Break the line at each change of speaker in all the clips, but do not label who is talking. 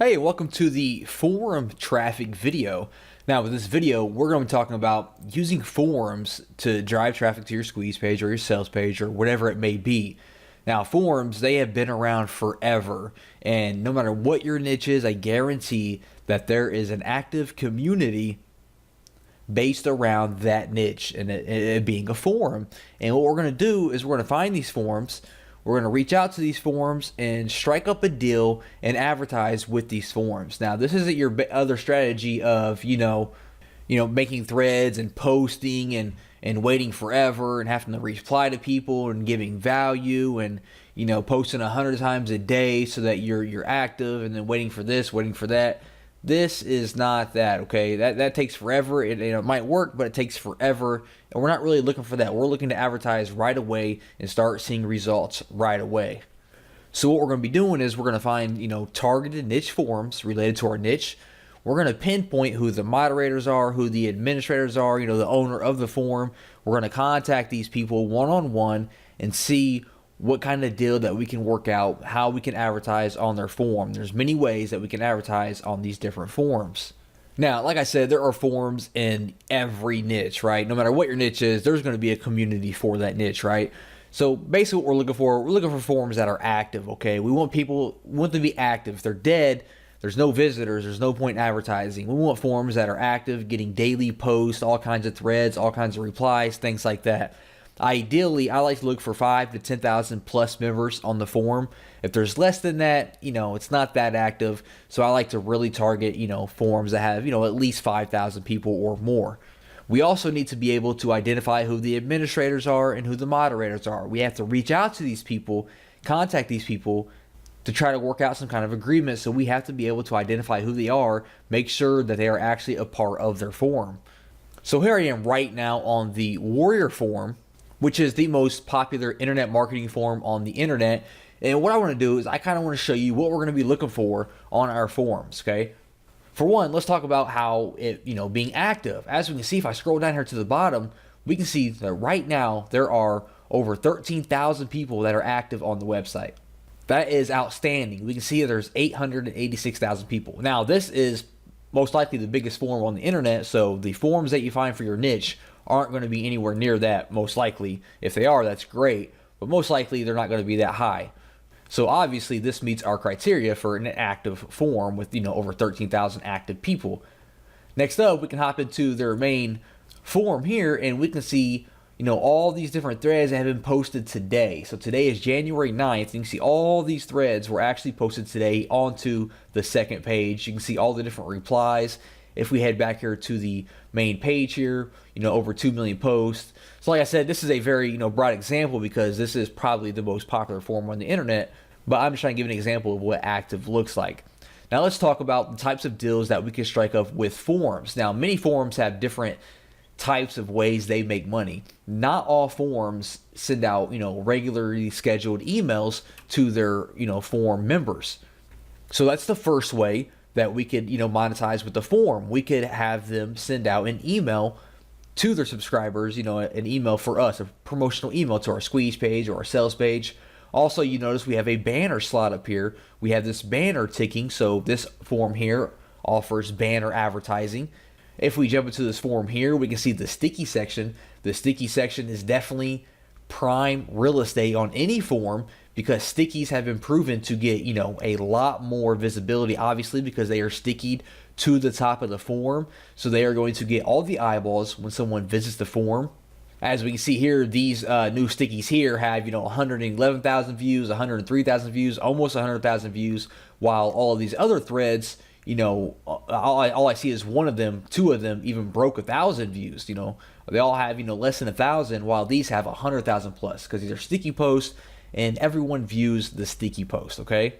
Hey, welcome to the forum traffic video. Now, with this video, we're going to be talking about using forums to drive traffic to your squeeze page or your sales page or whatever it may be. Now, forums, they have been around forever, and no matter what your niche is, I guarantee that there is an active community based around that niche and it being a forum. And what we're going to do is we're going to find these forums. We're going to reach out to these forums and strike up a deal and advertise with these forums. Now, this isn't your other strategy of, making threads and posting and waiting forever and having to reply to people and giving value and, posting 100 times a day so that you're active and then waiting for this, waiting for that. This is not that, okay? That takes forever. It might work, but it takes forever. And we're not really looking for that. We're looking to advertise right away and start seeing results right away. So what we're going to be doing is we're going to find, targeted niche forums related to our niche. We're going to pinpoint who the moderators are, who the administrators are, the owner of the forum. We're going to contact these people one-on-one and see what kind of deal that we can work out, how we can advertise on their forum. There's many ways that we can advertise on these different forums. Now, like I said, there are forums in every niche, right? No matter what your niche is, there's going to be a community for that niche, right? So basically what we're looking for forums that are active, okay? We want them to be active. If they're dead, there's no visitors, there's no point in advertising. We want forums that are active, getting daily posts, all kinds of threads, all kinds of replies, things like that. Ideally, I like to look for 5,000 to 10,000 plus members on the forum. If there's less than that, it's not that active. So I like to really target, forums that have, at least 5,000 people or more. We also need to be able to identify who the administrators are and who the moderators are. We have to reach out to these people, contact these people to try to work out some kind of agreement. So we have to be able to identify who they are, make sure that they are actually a part of their forum. So here I am right now on the Warrior forum, which is the most popular internet marketing forum on the internet. And what I want to do is I kind of want to show you what we're going to be looking for on our forums, okay? For one, let's talk about how it, being active. As we can see, if I scroll down here to the bottom, we can see that right now there are over 13,000 people that are active on the website. That is outstanding. We can see there's 886,000 people. Now, this is most likely the biggest forum on the internet, so the forums that you find for your niche aren't going to be anywhere near that, most likely. If they are, that's great, but most likely they're not going to be that high. So obviously this meets our criteria for an active forum with, over 13,000 active people. Next up, we can hop into their main forum here and we can see, all these different threads that have been posted today. So today is January 9th. You can see all these threads were actually posted today onto the second page. You can see all the different replies. If we head back here to the main page here, over 2 million posts. So like I said, this is a very, broad example because this is probably the most popular forum on the internet, but I'm just trying to give an example of what active looks like. Now let's talk about the types of deals that we can strike up with forums. Now, many forums have different types of ways they make money. Not all forums send out, regularly scheduled emails to their, forum members. So that's the first way that we could, monetize with the forum. We could have them send out an email to their subscribers, an email for us, a promotional email to our squeeze page or our sales page. Also, you notice we have a banner slot up here. We have this banner ticking, so this forum here offers banner advertising. If we jump into this forum here, we can see the sticky section. The sticky section is definitely prime real estate on any forum because stickies have been proven to get, a lot more visibility, obviously, because they are stickied to the top of the forum. So they are going to get all the eyeballs when someone visits the forum. As we can see here, these new stickies here have, 111,000 views, 103,000 views, almost 100,000 views, while all of these other threads, all I see is two of them even broke 1,000 views. They all have, less than 1,000, while these have 100,000 plus because these are sticky posts and everyone views the sticky post, okay?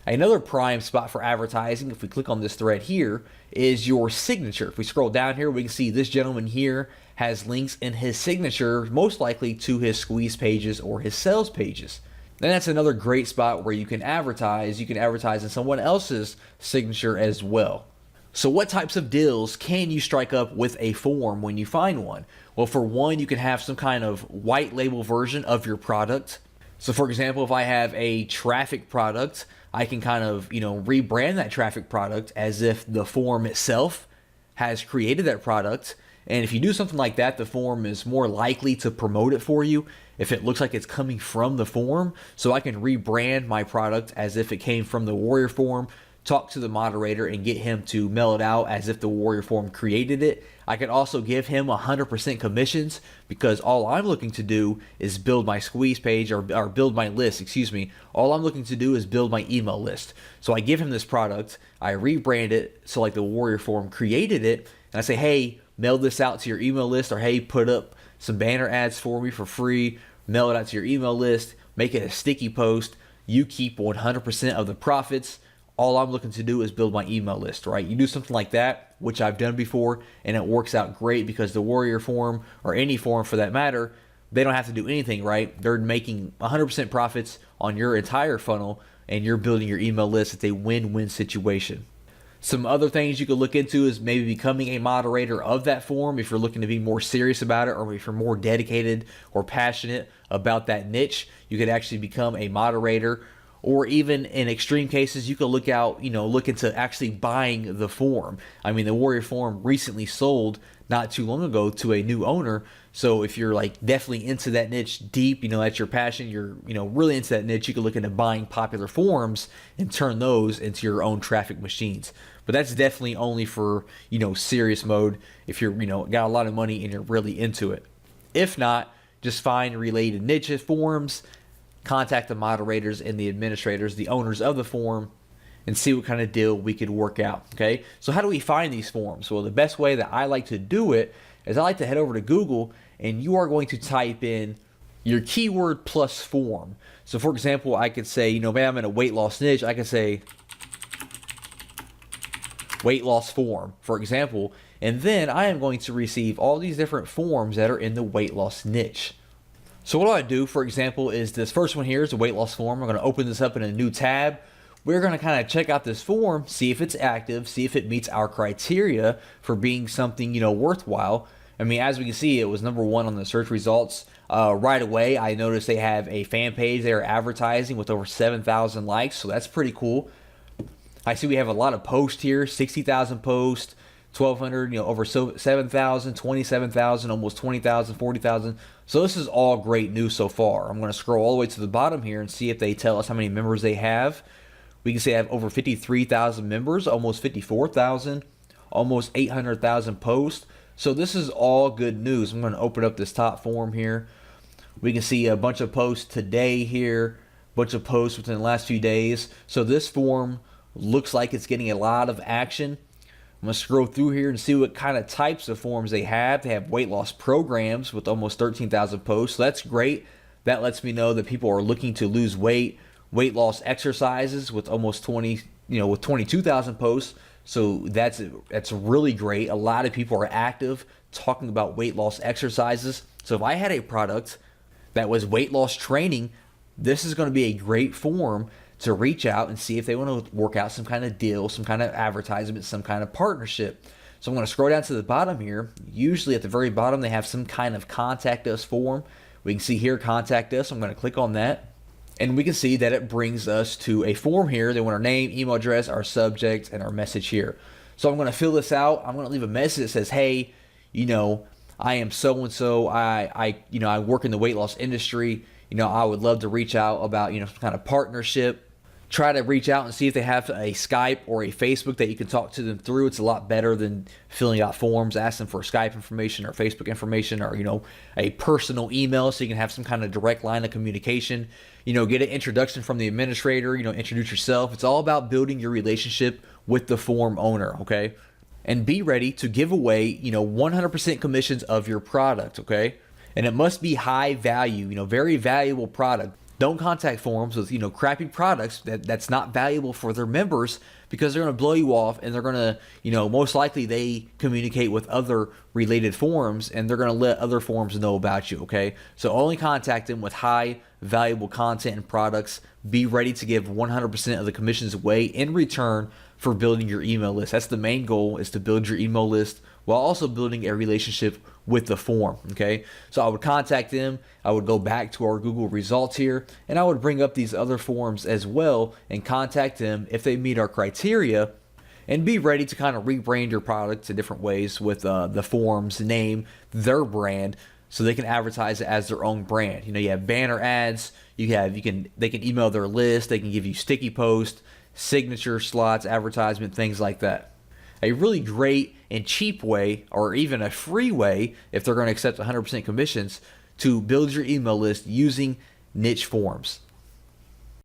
Another prime spot for advertising, if we click on this thread here, is your signature. If we scroll down here, we can see this gentleman here has links in his signature, most likely to his squeeze pages or his sales pages. And that's another great spot where you can advertise. You can advertise in someone else's signature as well. So what types of deals can you strike up with a forum when you find one? Well, for one, you can have some kind of white label version of your product. So for example, if I have a traffic product, I can kind of, rebrand that traffic product as if the forum itself has created that product. And if you do something like that, the forum is more likely to promote it for you if it looks like it's coming from the forum. So I can rebrand my product as if it came from the Warrior Forum, talk to the moderator and get him to mail it out as if the Warrior Forum created it. I can also give him 100% commissions because all I'm looking to do is build my squeeze page or build my list, excuse me. All I'm looking to do is build my email list. So I give him this product, I rebrand it so like the Warrior Forum created it, and I say, hey, mail this out to your email list, or hey, put up some banner ads for me for free, mail it out to your email list, make it a sticky post. You keep 100% of the profits. All I'm looking to do is build my email list, right? You do something like that, which I've done before, and it works out great because the Warrior Forum, or any forum for that matter, they don't have to do anything, right? They're making 100% profits on your entire funnel, and you're building your email list. It's a win-win situation. Some other things you could look into is maybe becoming a moderator of that forum if you're looking to be more serious about it, or if you're more dedicated or passionate about that niche. You could actually become a moderator, or even in extreme cases, you could look into actually buying the forum. I mean, the Warrior Forum recently sold not too long ago to a new owner. So if you're like definitely into that niche deep, that's your passion, you're, really into that niche, you could look into buying popular forums and turn those into your own traffic machines. But that's definitely only for, serious mode if you're, got a lot of money and you're really into it. If not, just find related niche forums, contact the moderators and the administrators, the owners of the forum, and see what kind of deal we could work out, okay? So how do we find these forums? Well, the best way that I like to do it is I like to head over to Google, and you are going to type in your keyword plus forum. So for example, I could say, man, I'm in a weight loss niche. I could say weight loss forum, for example, and then I am going to receive all these different forums that are in the weight loss niche. So what I do, for example, is this first one here is a weight loss forum. I'm going to open this up in a new tab. We're going to kind of check out this forum, see if it's active, see if it meets our criteria for being something, worthwhile. I mean, as we can see, it was #1 on the search results. Right away, I noticed they have a fan page they are advertising with over 7,000 likes, so that's pretty cool. I see we have a lot of posts here, 60,000 posts, 1,200, over 7,000, 27,000, almost 20,000, 40,000. So this is all great news so far. I'm going to scroll all the way to the bottom here and see if they tell us how many members they have. We can see I have over 53,000 members, almost 54,000, almost 800,000 posts. So this is all good news. I'm going to open up this top forum here. We can see a bunch of posts today here, a bunch of posts within the last few days. So this forum looks like it's getting a lot of action. I'm going to scroll through here and see what kind of types of forums they have. They have weight loss programs with almost 13,000 posts. So that's great. That lets me know that people are looking to lose weight. Weight loss exercises with almost 22,000 posts. So that's really great. A lot of people are active talking about weight loss exercises. So if I had a product that was weight loss training, this is going to be a great forum to reach out and see if they want to work out some kind of deal, some kind of advertisement, some kind of partnership. So I'm going to scroll down to the bottom here. Usually at the very bottom, they have some kind of contact us form. We can see here, contact us. I'm going to click on that. And we can see that it brings us to a form here. They want our name, email address, our subject, and our message here. So I'm going to fill this out. I'm going to leave a message that says, hey, I am so-and-so. I work in the weight loss industry. I would love to reach out about, some kind of partnership. Try to reach out and see if they have a Skype or a Facebook that you can talk to them through. It's a lot better than filling out forms, asking for Skype information or Facebook information, or, a personal email so you can have some kind of direct line of communication. Get an introduction from the administrator, introduce yourself. It's all about building your relationship with the forum owner, okay? And be ready to give away, 100% commissions of your product, okay? And it must be high value, very valuable product. Don't contact forums with, crappy products that's not valuable for their members, because they're going to blow you off, and they're going to, most likely they communicate with other related forums, and they're going to let other forums know about you, okay? So only contact them with high valuable content and products. Be ready to give 100% of the commissions away in return for building your email list. That's the main goal, is to build your email list while also building a relationship with the form. Okay, so I would contact them, I would go back to our Google results here, and I would bring up these other forums as well and contact them if they meet our criteria, and be ready to kind of rebrand your product to different ways with the forum's name, their brand, so they can advertise it as their own brand. You have banner ads, they can email their list, they can give you sticky posts, signature slots, advertisement, things like that. A really great and cheap way, or even a free way if they're going to accept 100% commissions, to build your email list using niche forums.